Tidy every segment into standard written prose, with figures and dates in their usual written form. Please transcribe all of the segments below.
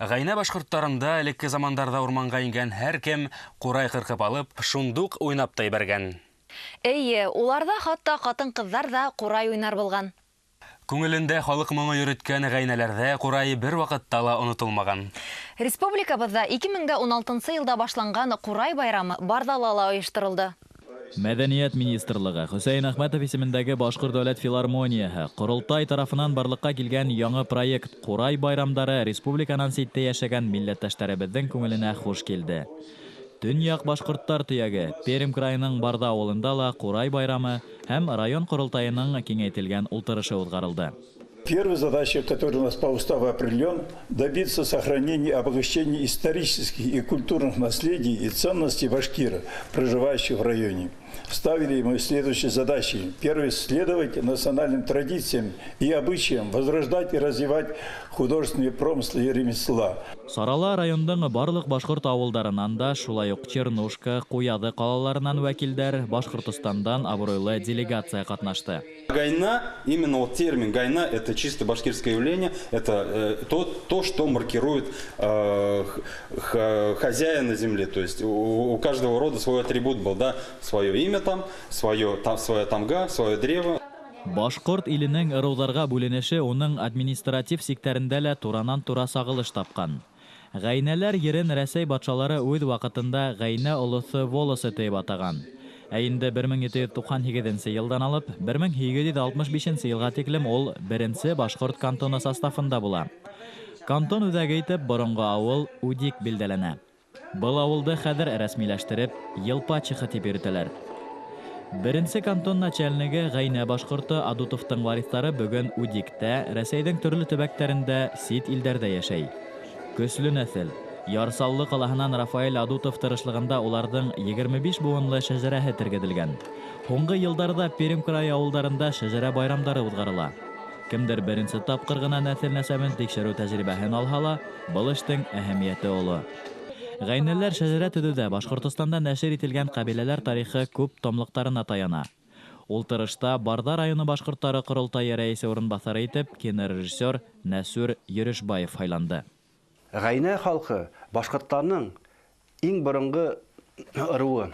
Гайна башкорттарында элекке замандарда урманга ингән һәркем курай кыркып алып, шундук уйнап та ибәргән. Әйе, уларда хатта хатын-кызлар да курай уйнар булган. Күңелендә халык моңы йөрөткән гайнәләрдә курай бер вакытта ла онытылмаган. Республикабызда 2016 елда башланган курай байрамы Бардалала оештырылды. Мәдәният министрлыгы Хөсәйн Әхмәтов исемендәге Башкорт дәүләт филармонияһы Корылтай тарафынан барлыкка килгән яңа проект Курай байрамдары республиканан ситтә яшәгән милләттәшләребезнең күңеленә хуш килде. Төньяк башкорттар төяге Пермь краеның Барда авылында ла Курай байрамы һәм район корылтайының киңәйтелгән утырышы узгарылды. Первая задача, которая у нас по уставу определен, добиться сохранения и обогащения исторических и культурных наследий и ценностей башкиров, проживающих в районе. Ставили мы следующие задачи. Первое – следовать национальным традициям и обычаям, возрождать и развивать художественные промыслы и ремесла. Сарала райондың барлык башкорт авылдарынан да, шулай ук Чернушка, Куяды калаларынан вәкилдәр, Башкортостандан абруйлы делегация катнашты. Гайна, именно вот термин гайна, это чисто башкирское явление, это то, что маркирует хозяина земли. То есть у каждого рода свой атрибут был, да, свое имя там, своя тамга, свое древо. Башкорт иленең ыруларга бүленеше уның административ сектарында ла туранан-тура сагылыш тапкан. Гайнәләр ерен Рәсәй батшалары үз вакытында Гайна олысы волосы дип атаган. Ә инде 1798 елдан алып 1865 елга тиклем ул беренче башкорт кантоны составында була. Кантон үзәге итеп борынгы авыл Удик билдәләнә. Был авылды хәзер рәсмиләштереп, Елпачиха дип йөртәләр. Беренче кантон начальнигы Гайна башкорты Адутовтың варислары бүген Удиктә, Рәсәйнең төрле төбәкләрендә, сит илдәрдә яшәй. Көсле нәсел. Ярсаллы калаһынан Рафаэль Адутов тырышлыгында уларның 25 буынлы шәҗәрәһе тергеделгән. Һуңгы елларда Пермь крае авылдарында шәҗәрә байрамдары узгарыла. Кемдер беренче тапкыр гына нәсел нәсәбен тикшерү тәҗрибәһен алһа ла, был эштең әһәмияте олы. Гайнәләр шәҗәрә төҙүдә Башкортостанда нәшер ителгән кабиләләр тарихы күп томлыктарына таяна. Ул тырышта Барда районы башкортлары корылтайы рәисе урынбасары итеп кинорежиссер Нәсүр Йөрөшбаев сайланды. Гайна халкы башкортларның иң борынгы ырыуы.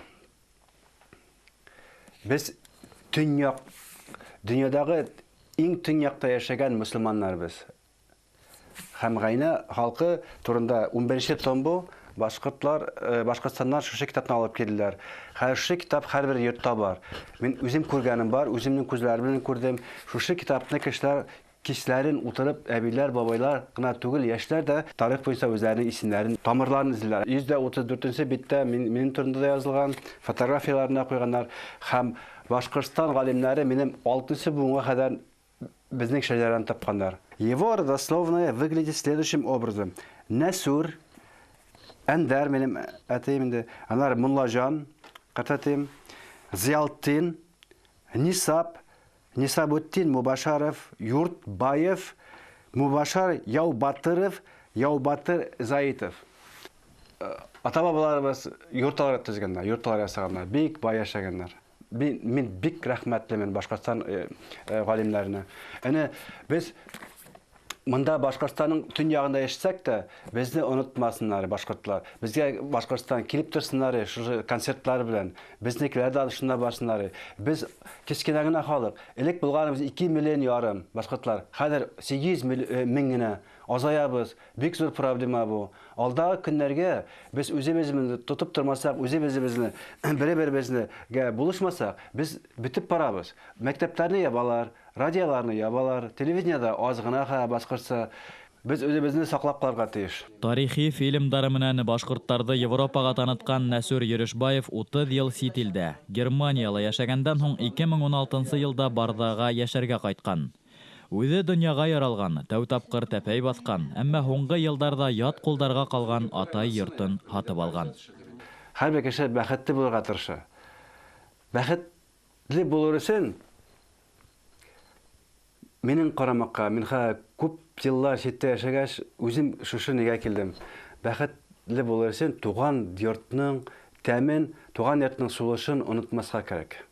Без дөньядагы иң төньякта яшәгән мөселманнарбыз. Һәм Гайна халкы турында 11 томбу Башкортстаннан шушы китапны алып килделәр. Шушы китап һәрбер йортта бар. Мин үзем күргәнем бар, үземнең күзләрем белән күрдем. Шушы китапны кешеләр кичләрен утырып, әбиләр, бабайлар гына түгел, яшьләр дә тарих буенча үзләренең исемнәрен, тамырларын эзлиләр. 134-нче биттә минем турында да язылган, фотографияларына куйганнар. Һәм Башкортстан галимнәре минем 6-нчы буынга кадәр безнең шәҗәрәне тапканнар. Его родословная выглядит следующим образом. Нәсүр Әндәр минем әтәем инде, анар Муллажан, кататым, Зиялтин, Нисабуттин Мубашаров, Юртбаев, Мубашар Яубатыров, Яубатыр Заитов. Ата-бабаларыбыз йортлар төзегәннәр, йортлар ясаганнар, бик бай яшәгәннәр. Мин бик рәхмәтлемен Башкортстан галимнәренә. Әнә без Мында Башкортстанның төньягында яшәсәк тә, безне онытмасыннар башкортлар. Безгә Башкортстан килеп торсыннар, шушы концертлар белән. Безнекеләр дә шунда барсыннар. Без кечкенә генә халык. Элек булганыбыз 2,5 миллион башкортлар. Хәзер 8 мең генә азаябыз. Бик зур проблема бу. Алдагы көннәргә без үзебезне тотып тормасак, үзебезне бер-беребезне булышмасак, без битеп барабыз. Мәктәпләрне ябалар, радиоларны ябалар, телевидениеда аз гына башкортса, без үзебезне саклап калырга тиеш. Тарихи фильмдары менән башкортларда Европага таныткан Нәсүр Йөрөшбаев 30 ел сит илдә, Германияда яшәгәндән соң 2016 елда Бардага яшәргә кайткан. Үзе дөньяга яралган, тәү тапкыр тәпәй баскан, әмма һуңгы елларда ят кулдарга калган атай йортын хатып алган. Һәр кеше бәхетле булырга тырыша. Бәхетле булыр өчен минем карамакка, мин күп еллар читтә яшәгәч, үзем шушы нигә килдем. Бәхетле булыр өчен туган йортның тәмен, туган йортның сулышын онытмаска кирәк.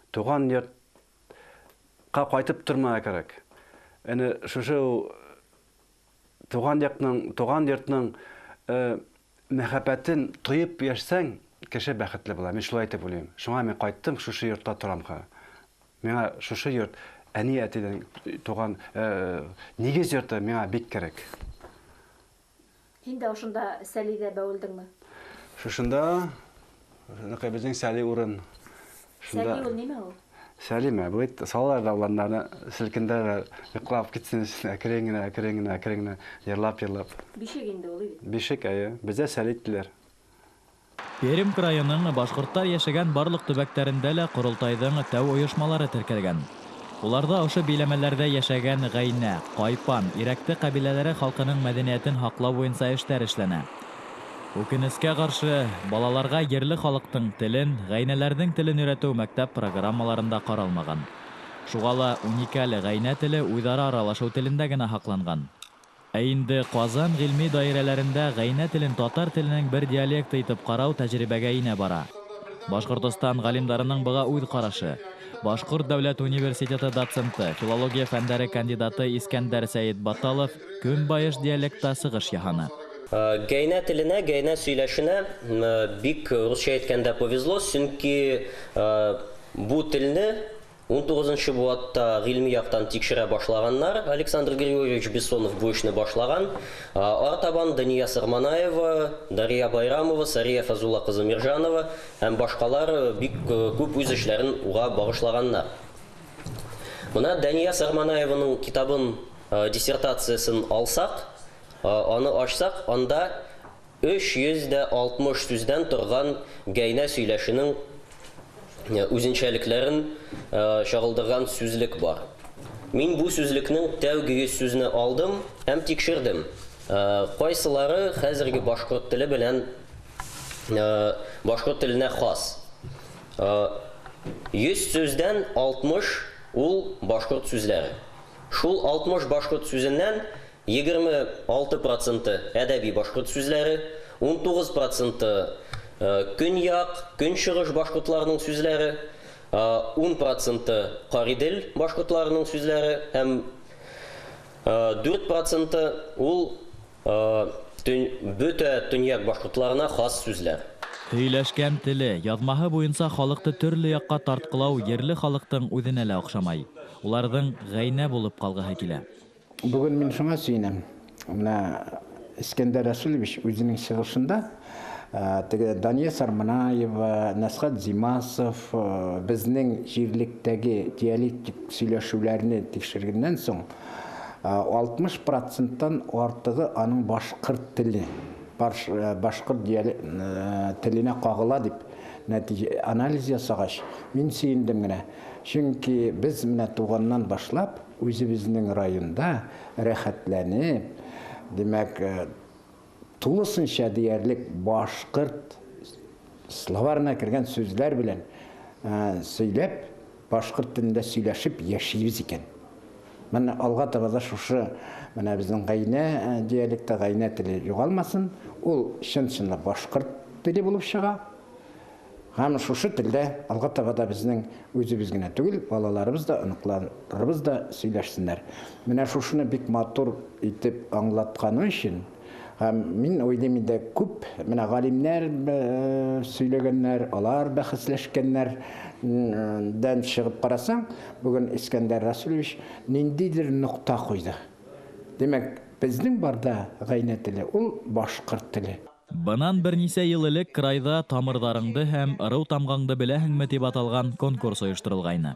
Туган йортка кайтып тормага кирәк. Әне шушы туган йортның мәхәббәтен тоеп яшәсәң, кеше бәхетле була. Мин шулай дип уйлыйм. Шуңа мин кайттым, шушы йортта торам. Миңа шушы йорт әни әтидән туган нигез йорты миңа бик кирәк. Һин дә ошында Сәлидә бәүелдеңме? Шушында безнең Сәли урын. Сәли ул нимә ул? Сәлимә, бу салалар давланнарны селкендә йоклап китсен, әкрен-генә йырлап. Бишек инде ул бит. Бишек ая, бездә Сәлитләр. Пермь крайының башкортлар яшәгән барлык төбәкләрендә лә Корылтайдың тәү оешмалары теркәлгән. Уларда ошо биләмәләрдә яшәгән Гайнә, Кайпан, Ирәкте кабиләләре халкының мәдәниятен хаклау буенча эшләр эшләнә. Үкенескә каршы, балаларга ерле халыктың телен, гайнәләрнең телен өйрәтү мәктәп программаларында каралмаган. Шуңа ла уникаль гайнә теле уйдара аралашу телендә генә хакланган. Ә инде Казан гыйльми даирәләрендә гайнә телен татар теленең бер диалекты итеп карау тәҗрибәгә инә бара. Башкортстан галимдарының буга үз карашы. Башкорт дәүләт университеты доценты, филология фәннәре кандидаты Искәндәр Сәйид Баталов көнбайыш диалектта сыгыш яһаны. Гайнә теленә, гайнә сөйләшенә бик русча әйткәндә повезло, чөнки бу телне 19-нчы буатта гыйльми яктан тикшерә башлаганнар. Александр Григорьевич Бессонов бу эшне башлаган. Артабан Дания Сарманаева, Дарья Байрамова, Сария Фазула кызы Миржанова һәм башкалар бик күп үз эшләрен уга багышлаганнар. Менә Дания Сарманаеваның китабын, диссертациясын алсак, аны ачсак, анда 360 сүздән торган гайнә сөйләшенең үзенчәлекләрен чагылдырган сүзлек бар. Мин бу сүзлекнең тәүге 100 сүзне алдым һәм тикшердем. Кайсылары хәзерге башкорт теле белән башкорт теленә хас. 100 сүздән 60 ул башкорт сүзләре. Шул 60 башкорт сүзеннән 26% әдәби башкорт сүзләре, 19% көньяк, көнчыгыш башкортларының сүзләре, 10% каридел башкортларының сүзләре һәм 4% ул бөтә төньяк башкортларына хас сүзләр. Сөйләшкән теле, язмаһы буенча халыкты төрле якка тарткылау ерле халыктың үзенә лә охшамай. Уларның гайнә булып калгыһы килә. Бүген мин шуңа сөйнәм. Менә Искәндәр Расулович үзенең чыгышында Дания Сарманаева, Насхат Зимасов безнең җирлектәге диалектик сөйләшүләрне тикшергәннән соң 60%-тан артыгы аның башкорт теле, башкорт теленә кагыла дип нәтиҗә анализ ясагач, мин сөендем генә. Чөнки без менә туганнан башлап үзебезнең районда рәхәтләнеп, димәк, тулысынча диярлек башкорт словарына кергән сүзләр белән сөйләп, башкорт телендә сөйләшеп яшибез икән. Менә алга таба шушы менә безнең гайнә диалекты, гайнә теле югалмасын, ул чын-чынлап башкорт теле булып чыга. Һәм шушы телдә алга таба да безнең үзебез генә түгел, балаларыбыз да, оныкларыбыз да сөйләшсеннәр. Менә шушыны бик матур итеп аңлатканы өчен мин уйлыйм инде күп менә галимнәр сөйләгәннәр, алар бәхәсләшкәннәр дән чыгып карасаң, бүген Искәндәр Расулович ниндидер нокта куйды. Демәк, безнең барда гайнә теле ул башкорт теле. Бынан бернисә ел элек крайда тамырдарыңды һәм ырау тамгаңды беләһеңме дип аталган конкурс оештырылгайны.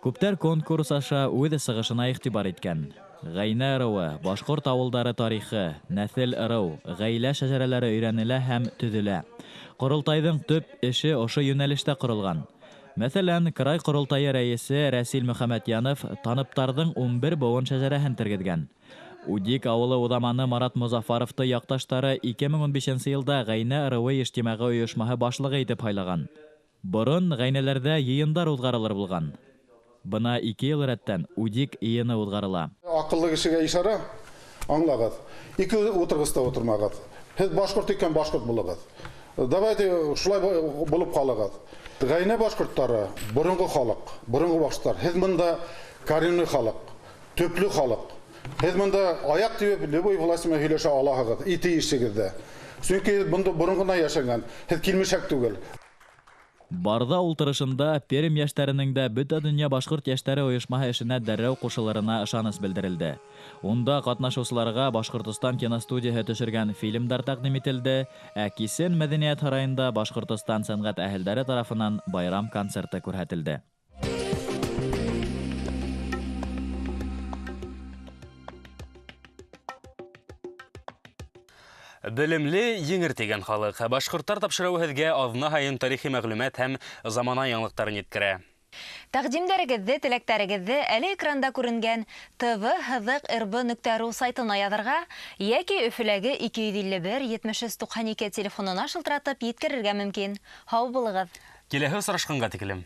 Күптәр конкурс аша үз сыгышына игътибар иткән. Гайнә ырауы, башкорт авылдары тарихы, нәсел ырау, гаилә шәҗәрәләре өйрәнелә һәм төзелә. Корылтайдың төп эше ошо юнәлештә корылган. Мәсәлән, край корылтайы рәисе Рәсил Мөхәммәтьянов таныптарның 11 бауын шәҗәрәһен тергеткән. Удик авылы удаманы Марат Музафаровты якташтары 2015 елда Гайнә ырауы иҗтимагый оешмаһы башлыгы итеп һайлаган. Борын гайнәләрдә йыендар узгарылыр булган. Бына 2 ел рәттән Удик йыыны узгарыла. Акыллы кешегә ишара аңлагыз. 2 утыргызда утырмагыз. Һез башкорт икән башкорт булыгыз. Давайте шулай булып калыгыз. Гайнә башкортлары борынгы халык, борынгы башкортлар. Һез монда коренный халык, төпле халык. Һез монда аяк тибеп любой властьма һөйләшә алаһыгыз, ите ишегездә. Чөнки монда борынгына яшәгән, һез килмешәк түгел. Барда ултырышында Пермь яшьтәренең дә бөтә дөнья башкорт яшьтәре оешмаһы эшенә дәррәү кушылырына ышаныс белдерелде. Унда катнашучыларга Башкортстан киностудияһы төшергән фильмдар тәкъдим ителде, ә Кисен мәдәният һараенда Башкортстан сәнгать әһелләре тарафынан байрам концерты күрһәтелде. Белемле, еңер тигән халык. Башкорттар тапшыруы һеҙгә аҙна һайын тарихи мәғлүмәт һәм замана яңлыҡтарын еткерә. Тәҡдимдәрегеҙҙе, теләктәрегеҙҙе әле экранда күренгән tv-rb.ru сайтына яҙырға йәки Өфөләге 251-73-92 телефонына шылтыратып еткерергә мөмкин. Һау булығыҙ. Киләһе осрашҡанға тиклем.